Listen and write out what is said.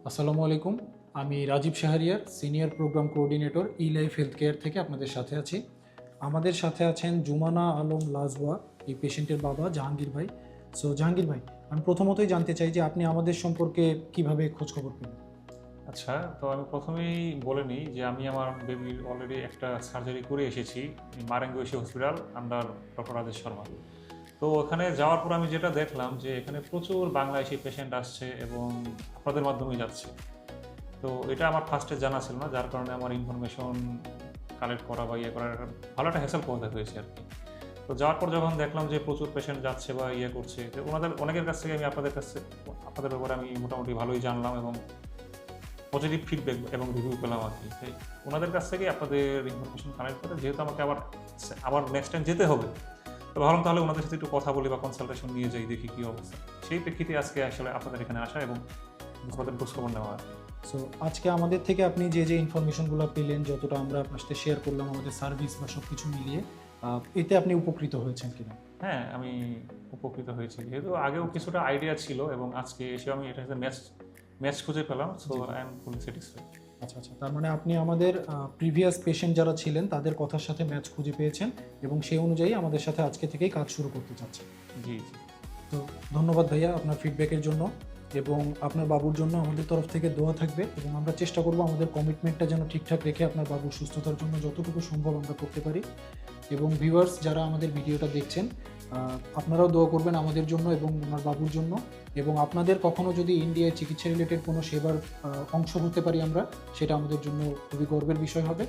আসসালামু আলাইকুম। আমি Rajib Shahriar, senior program coordinator life health care থেকে আপনাদের সাথে আছি। আমাদের সাথে আছেন জুমানা আলম লাজওয়া, এই পেশেন্টের বাবা জাহাঙ্গীর ভাই। সো জাহাঙ্গীর ভাই, আমি প্রথমতই জানতে চাই যে আপনি আমাদের সম্পর্কে কিভাবে খোঁজখবর পেলেন? আচ্ছা, তো আমি প্রথমেই বলে নিই যে আমি আমার বেবির অলরেডি একটা সার্জারি করে এসেছি মারেঙ্গুইশি hospital under doctor Rajesh Sharma. তো ওখানে যাওয়ার পর আমি যেটা দেখলাম যে এখানে প্রচুর বাংলাদেশি পেশেন্ট আসছে এবং আপনাদের মাধ্যমেই যাচ্ছে। তো এটা আমার ফার্স্টে জানা ছিল না, যার কারণে আমার ইনফরমেশন কালেক্ট করা বা ইয়ে করার ভালো একটা হ্যাসেল পোহাতে হয়েছে আর কি। তো যাওয়ার পর যখন দেখলাম যে প্রচুর পেশেন্ট যাচ্ছে বা ইয়ে করছে, তো ওনাদের অনেকের কাছ থেকে আমি আপনাদের ব্যাপারে আমি মোটামুটি ভালোই জানলাম এবং পজিটিভ ফিডব্যাক এবং রিভিউ পেলাম আর কি। তাই ওনাদের কাছ থেকে আপনাদের ইনফরমেশন কালেক্ট করে, যেহেতু আমাকে আবার আবার নেক্সট টাইম যেতে হবে, তো ভাবলাম তাহলে ওনাদের সাথে একটু কথা বলি বা কনসালটেশন নিয়ে যাই, দেখি কী অবস্থা। সেই প্রেক্ষিতে আজকে আসলে আপনাদের এখানে আসা এবং আপনাদের খোঁজখবর নেওয়া আর কি। সো আজকে আমাদের থেকে আপনি যে যে ইনফরমেশনগুলো পেলেন, যতটা আমরা আপনার সাথে শেয়ার করলাম আমাদের সার্ভিস বা সব কিছু মিলিয়ে, এতে আপনি উপকৃত হয়েছেন কিনা? হ্যাঁ, আমি উপকৃত হয়েছি, যেহেতু আগেও কিছুটা আইডিয়া ছিল এবং আজকে এসে আমি এটা ম্যাচ ম্যাচ খুঁজে পেলাম। So I am fully satisfied. আচ্ছা আচ্ছা, তার মানে আপনি আমাদের প্রিভিয়াস পেশেন্ট যারা ছিলেন তাদের কথার সাথে ম্যাচ খুঁজে পেয়েছেন এবং সেই অনুযায়ী আমাদের সাথে আজকে থেকেই কাজ শুরু করতে চাচ্ছেন। জি জি। তো ধন্যবাদ ভাইয়া আপনার ফিডব্যাকের জন্য, এবং আপনার বাবুর জন্য আমাদের তরফ থেকে দোয়া থাকবে, এবং আমরা চেষ্টা করব আমাদের কমিটমেন্টটা যেন ঠিকঠাক রেখে আপনার বাবুর সুস্থতার জন্য যতটুকু সম্ভব আমরা করতে পারি। এবং ভিউয়ার্স যারা আমাদের ভিডিওটা দেখছেন, আপনারাও দোয়া করবেন আমাদের জন্য এবং আমার বাবুর জন্য। এবং আপনাদের কখনো যদি ইন্ডিয়ায় চিকিৎসা রিলেটেড কোনো সেবার অংশ হতে পারি আমরা, সেটা আমাদের জন্য খুবই গর্বের বিষয় হবে।